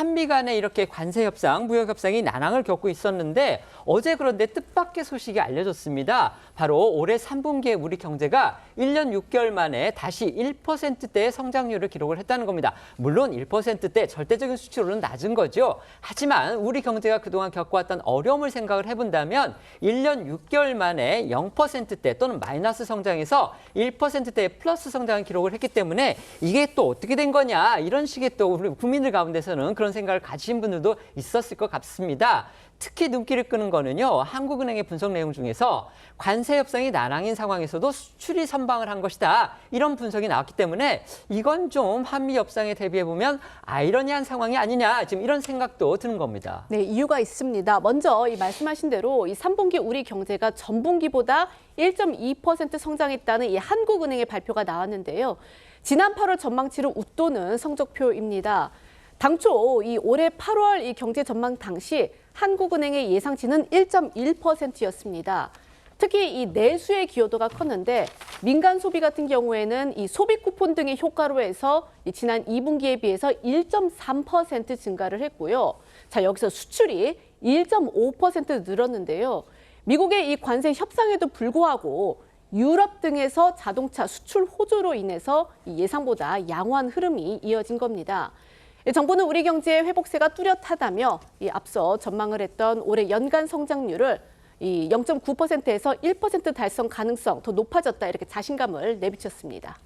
한미 간에 이렇게 관세 협상, 무역 협상이 난항을 겪고 있었는데 어제 그런데 뜻밖의 소식이 알려졌습니다. 바로 올해 3분기에 우리 경제가 1년 6개월 만에 다시 1%대의 성장률을 기록을 했다는 겁니다. 물론 1%대 절대적인 수치로는 낮은 거죠. 하지만 우리 경제가 그동안 겪어왔던 어려움을 생각을 해본다면 1년 6개월 만에 0%대 또는 마이너스 성장에서 1%대의 플러스 성장을 기록을 했기 때문에 이게 또 어떻게 된 거냐 이런 식의 또 우리 국민들 가운데서는 그런 생각을 가지신 분들도 있었을 것 같습니다. 특히 눈길을 끄는 거는요. 한국은행의 분석 내용 중에서 관세 협상이 난항인 상황에서도 수출이 선방을 한 것이다. 이런 분석이 나왔기 때문에 이건 좀 한미 협상에 대비해 보면 아이러니한 상황이 아니냐. 지금 이런 생각도 드는 겁니다. 네, 이유가 있습니다. 먼저 이 말씀하신 대로 이 3분기 우리 경제가 전분기보다 1.2% 성장했다는 이 한국은행의 발표가 나왔는데요. 지난 8월 전망치를 웃도는 성적표입니다. 당초 이 올해 8월 이 경제 전망 당시 한국은행의 예상치는 1.1%였습니다. 특히 이 내수의 기여도가 컸는데 민간 소비 같은 경우에는 이 소비 쿠폰 등의 효과로 해서 이 지난 2분기에 비해서 1.3% 증가를 했고요. 자, 여기서 수출이 1.5% 늘었는데요. 미국의 이 관세 협상에도 불구하고 유럽 등에서 자동차 수출 호조로 인해서 이 예상보다 양호한 흐름이 이어진 겁니다. 정부는 우리 경제의 회복세가 뚜렷하다며 앞서 전망을 했던 올해 연간 성장률을 0.9%에서 1% 달성 가능성 더 높아졌다 이렇게 자신감을 내비쳤습니다.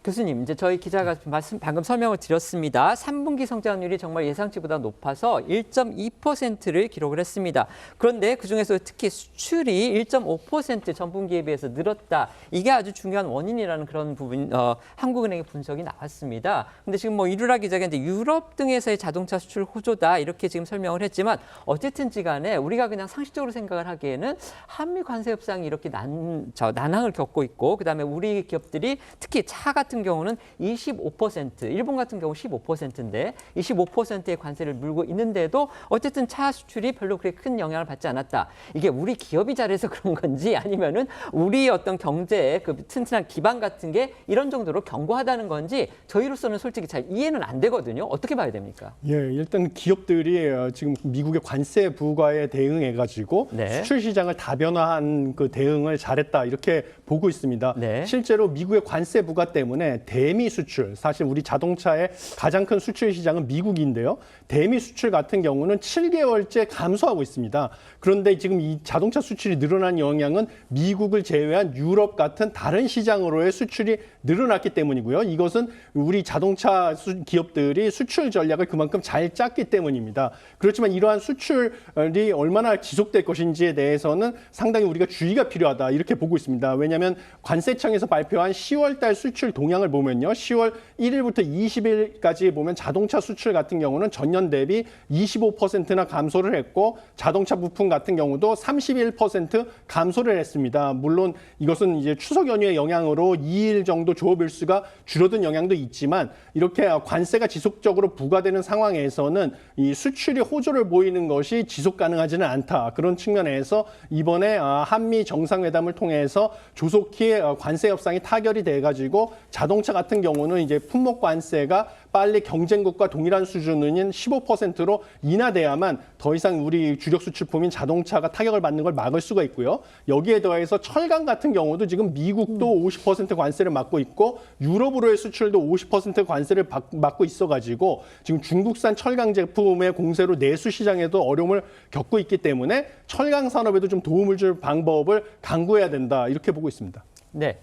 교수님, 이제 저희 기자가 방금 설명을 드렸습니다. 3분기 성장률이 정말 예상치보다 높아서 1.2%를 기록을 했습니다. 그런데 그중에서 특히 수출이 1.5% 전분기에 비해서 늘었다. 이게 아주 중요한 원인이라는 그런 부분, 한국은행의 분석이 나왔습니다. 근데 지금 뭐 이루라 기자가 이제 유럽 등에서의 자동차 수출 호조다 이렇게 지금 설명을 했지만 어쨌든지 간에 우리가 그냥 상식적으로 생각을 하기에는 한미 관세 협상이 이렇게 난항을 겪고 있고 그다음에 우리 기업들이 특히 차 같은 경우는 25%, 일본 같은 경우 15%인데 25%의 관세를 물고 있는데도 어쨌든 차 수출이 별로 그렇게 큰 영향을 받지 않았다. 이게 우리 기업이 잘해서 그런 건지 아니면은 우리 어떤 경제의 그 튼튼한 기반 같은 게 이런 정도로 견고하다는 건지 저희로서는 솔직히 잘 이해는 안 되거든요. 어떻게 봐야 됩니까? 예, 일단 기업들이 지금 미국의 관세 부과에 대응해가지고 네. 수출 시장을 다변화한 그 대응을 잘했다 이렇게 보고 있습니다. 네. 실제로 미국의 관세 부과 때문에 대미 수출, 사실 우리 자동차의 가장 큰 수출 시장은 미국인데요. 대미 수출 같은 경우는 7개월째 감소하고 있습니다. 그런데 지금 이 자동차 수출이 늘어난 영향은 미국을 제외한 유럽 같은 다른 시장으로의 수출이 늘어났기 때문이고요. 이것은 우리 자동차 기업들이 수출 전략을 그만큼 잘 짰기 때문입니다. 그렇지만 이러한 수출이 얼마나 지속될 것인지에 대해서는 상당히 우리가 주의가 필요하다 이렇게 보고 있습니다. 왜냐하면 관세청에서 발표한 10월 달 수출 동향을 보면요. 10월 1일부터 20일까지 보면 자동차 수출 같은 경우는 전년 대비 25%나 감소를 했고 자동차 부품 같은 경우도 31% 감소를 했습니다. 물론 이것은 이제 추석 연휴의 영향으로 2일 정도 조업일수가 줄어든 영향도 있지만 이렇게 관세가 지속적으로 부과되는 상황에서는 이 수출이 호조를 보이는 것이 지속 가능하지는 않다. 그런 측면에서 이번에 한미 정상회담을 통해서 조속히 관세 협상이 타결이 돼가지고 자동차 같은 경우는 이제 품목 관세가 빨리 경쟁국과 동일한 수준인 15%로 인하돼야만 더 이상 우리 주력 수출품인 자동차가 타격을 받는 걸 막을 수가 있고요. 여기에 더해서 철강 같은 경우도 지금 미국도 50% 관세를 받고 있고 유럽으로의 수출도 50% 관세를 받고 있어가지고 지금 중국산 철강 제품의 공세로 내수 시장에도 어려움을 겪고 있기 때문에 철강 산업에도 좀 도움을 줄 방법을 강구해야 된다 이렇게 보고 있습니다. 네.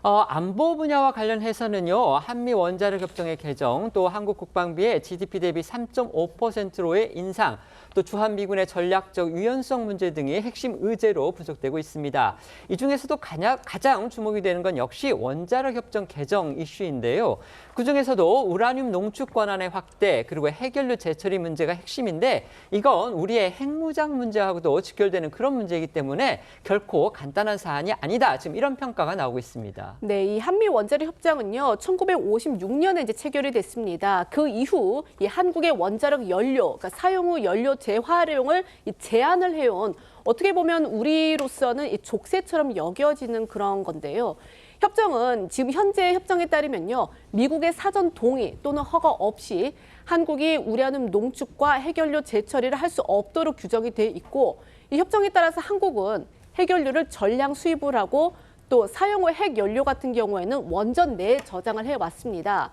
안보 분야와 관련해서는요. 한미 원자력 협정의 개정, 또 한국 국방비의 GDP 대비 3.5%로의 인상, 또 주한미군의 전략적 유연성 문제 등이 핵심 의제로 분석되고 있습니다. 이 중에서도 가장 주목이 되는 건 역시 원자력 협정 개정 이슈인데요. 그중에서도 우라늄 농축 권한의 확대, 그리고 해결료 재처리 문제가 핵심인데 이건 우리의 핵무장 문제하고도 직결되는 그런 문제이기 때문에 결코 간단한 사안이 아니다. 지금 이런 평가가 나오고 있습니다. 네, 이 한미 원자력 협정은요, 1956년에 이제 체결이 됐습니다. 그 이후 이 한국의 원자력 연료, 그러니까 사용 후 연료 재활용을 제한을 해온 어떻게 보면 우리로서는 이 족쇄처럼 여겨지는 그런 건데요. 협정은 지금 현재 협정에 따르면요, 미국의 사전 동의 또는 허가 없이 한국이 우라늄 농축과 핵연료 재처리를 할 수 없도록 규정이 돼 있고 이 협정에 따라서 한국은 핵연료를 전량 수입을 하고 또 사용 후 핵연료 같은 경우에는 원전 내에 저장을 해왔습니다.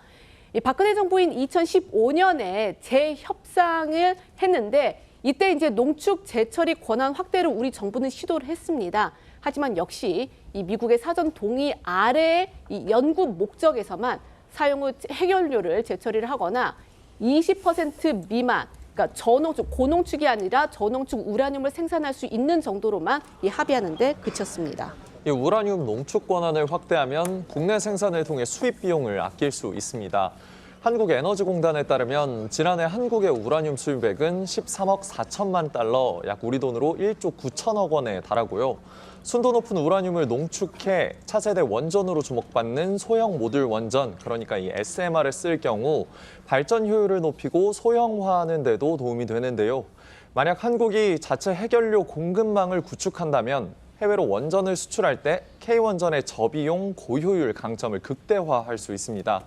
이 박근혜 정부인 2015년에 재협상을 했는데 이때 이제 농축 재처리 권한 확대를 우리 정부는 시도를 했습니다. 하지만 역시 이 미국의 사전 동의 아래의 이 연구 목적에서만 사용 후 핵연료를 재처리를 하거나 20% 미만, 그러니까 저농축, 고농축이 아니라 저농축 우라늄을 생산할 수 있는 정도로만 이 합의하는 데 그쳤습니다. 이 우라늄 농축 권한을 확대하면 국내 생산을 통해 수입 비용을 아낄 수 있습니다. 한국에너지공단에 따르면 지난해 한국의 우라늄 수입액은 13억 4천만 달러, 약 우리 돈으로 1조 9천억 원에 달하고요. 순도 높은 우라늄을 농축해 차세대 원전으로 주목받는 소형 모듈 원전, 그러니까 이 SMR을 쓸 경우 발전 효율을 높이고 소형화하는 데도 도움이 되는데요. 만약 한국이 자체 핵연료 공급망을 구축한다면 해외로 원전을 수출할 때 K원전의 저비용, 고효율 강점을 극대화할 수 있습니다.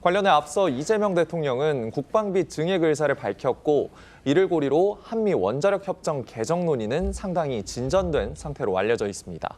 관련해 앞서 이재명 대통령은 국방비 증액 의사를 밝혔고 이를 고리로 한미 원자력 협정 개정 논의는 상당히 진전된 상태로 알려져 있습니다.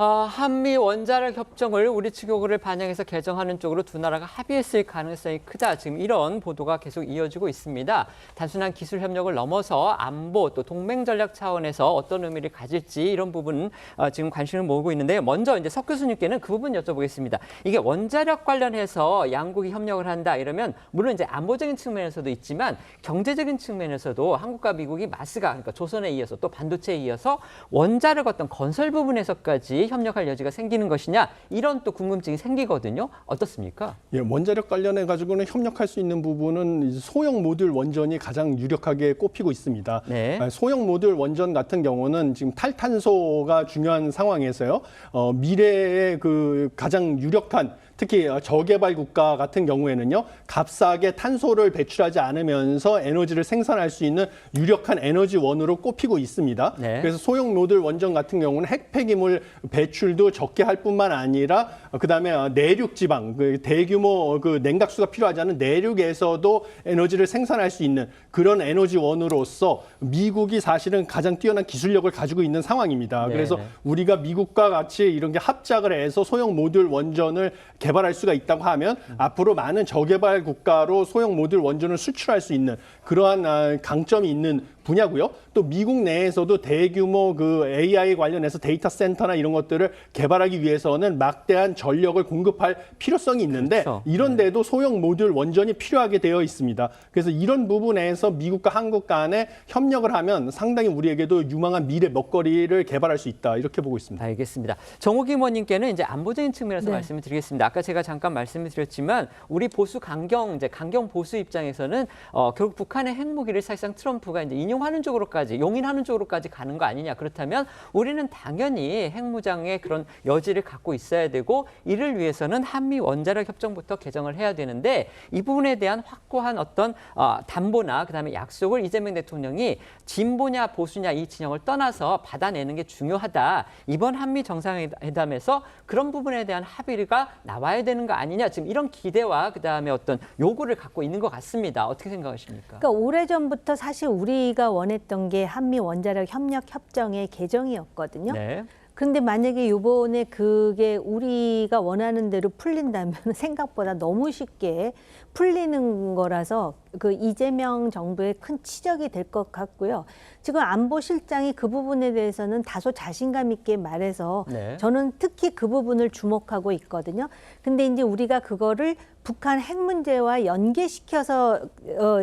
한미 원자력 협정을 우리 측 요구를 반영해서 개정하는 쪽으로 두 나라가 합의했을 가능성이 크다. 지금 이런 보도가 계속 이어지고 있습니다. 단순한 기술 협력을 넘어서 안보 또 동맹 전략 차원에서 어떤 의미를 가질지 이런 부분 지금 관심을 모으고 있는데요. 먼저 이제 석 교수님께는 그 부분 여쭤보겠습니다. 이게 원자력 관련해서 양국이 협력을 한다 이러면 물론 이제 안보적인 측면에서도 있지만 경제적인 측면에서도 한국과 미국이 마스가 그러니까 조선에 이어서 또 반도체에 이어서 원자력 어떤 건설 부분에서까지 협력할 여지가 생기는 것이냐 이런 또 궁금증이 생기거든요. 어떻습니까? 예, 원자력 관련해 가지고는 협력할 수 있는 부분은 소형 모듈 원전이 가장 유력하게 꼽히고 있습니다. 네. 소형 모듈 원전 같은 경우는 지금 탈탄소가 중요한 상황에서요. 미래의 그 가장 유력한 특히 저개발 국가 같은 경우에는요, 값싸게 탄소를 배출하지 않으면서 에너지를 생산할 수 있는 유력한 에너지원으로 꼽히고 있습니다. 네. 그래서 소형 모듈 원전 같은 경우는 핵 폐기물 배출도 적게 할 뿐만 아니라 그다음에 내륙 지방, 그 대규모 그 냉각수가 필요하지 않은 내륙에서도 에너지를 생산할 수 있는 그런 에너지원으로서 미국이 사실은 가장 뛰어난 기술력을 가지고 있는 상황입니다. 네. 그래서 우리가 미국과 같이 이런 게 합작을 해서 소형 모듈 원전을 개발할 수가 있다고 하면 앞으로 많은 저개발 국가로 소형 모듈 원전을 수출할 수 있는 그러한 강점이 있는 분야고요. 또 미국 내에서도 대규모 그 AI 관련해서 데이터 센터나 이런 것들을 개발하기 위해서는 막대한 전력을 공급할 필요성이 있는데 그렇죠. 이런데도 소형 모듈 원전이 필요하게 되어 있습니다. 그래서 이런 부분에서 미국과 한국 간에 협력을 하면 상당히 우리에게도 유망한 미래 먹거리를 개발할 수 있다 이렇게 보고 있습니다. 알겠습니다. 정호기 의원님께는 이제 안보적인 측면에서 네. 말씀을 드리겠습니다. 아까 제가 잠깐 말씀을 드렸지만 우리 보수 강경 보수 입장에서는 결국 북한의 핵무기를 사실상 트럼프가 이제 인용하는 쪽으로까지 용인하는 쪽으로까지 가는 거 아니냐. 그렇다면 우리는 당연히 핵무장의 그런 여지를 갖고 있어야 되고 이를 위해서는 한미 원자력 협정부터 개정을 해야 되는데 이 부분에 대한 확고한 어떤 담보나 그다음에 약속을 이재명 대통령이 진보냐 보수냐 이 진영을 떠나서 받아내는 게 중요하다. 이번 한미 정상회담에서 그런 부분에 대한 합의가 나와야 되는 거 아니냐. 지금 이런 기대와 그다음에 어떤 요구를 갖고 있는 것 같습니다. 어떻게 생각하십니까? 그러니까 오래전부터 사실 우리가 원했던 게 한미 원자력 협력 협정의 개정이었거든요. 네. 그런데 만약에 이번에 그게 우리가 원하는 대로 풀린다면 생각보다 너무 쉽게 풀리는 거라서 그 이재명 정부의 큰 치적이 될 것 같고요. 지금 안보실장이 그 부분에 대해서는 다소 자신감 있게 말해서 네. 저는 특히 그 부분을 주목하고 있거든요. 근데 이제 우리가 그거를 북한 핵 문제와 연계시켜서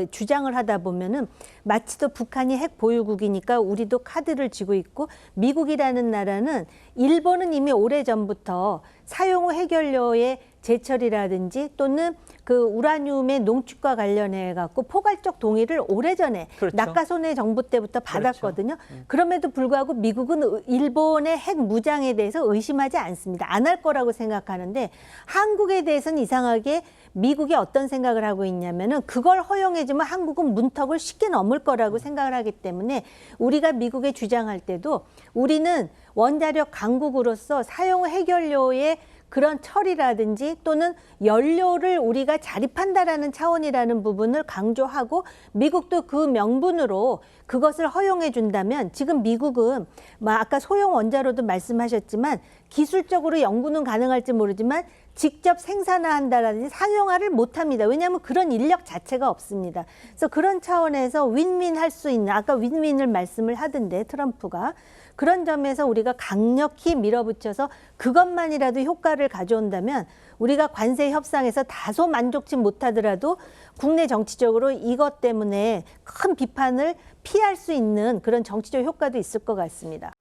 주장을 하다 보면은 마치 또 북한이 핵 보유국이니까 우리도 카드를 쥐고 있고 미국이라는 나라는 일본은 이미 오래전부터 사용 후 핵연료의 제철이라든지 또는 그 우라늄의 농축과 관련해 갖고 포괄적 동의를 오래전에 그렇죠. 낙하손해 정부 때부터 받았거든요. 그럼에도 불구하고 미국은 일본의 핵 무장에 대해서 의심하지 않습니다. 안 할 거라고 생각하는데 한국에 대해서는 이상하게 미국이 어떤 생각을 하고 있냐면은 그걸 허용해주면 한국은 문턱을 쉽게 넘을 거라고 생각을 하기 때문에 우리가 미국에 주장할 때도 우리는 원자력 강국으로서 사용 후 핵연료의 그런 처리라든지 또는 연료를 우리가 자립한다라는 차원이라는 부분을 강조하고 미국도 그 명분으로 그것을 허용해 준다면 지금 미국은 아까 소형 원자로도 말씀하셨지만 기술적으로 연구는 가능할지 모르지만 직접 생산한다라든지 상용화를 못합니다. 왜냐하면 그런 인력 자체가 없습니다. 그래서 그런 차원에서 윈윈 할 수 있는 아까 윈윈을 말씀을 하던데 트럼프가 그런 점에서 우리가 강력히 밀어붙여서 그것만이라도 효과를 가져온다면 우리가 관세 협상에서 다소 만족치 못하더라도 국내 정치적으로 이것 때문에 큰 비판을 피할 수 있는 그런 정치적 효과도 있을 것 같습니다.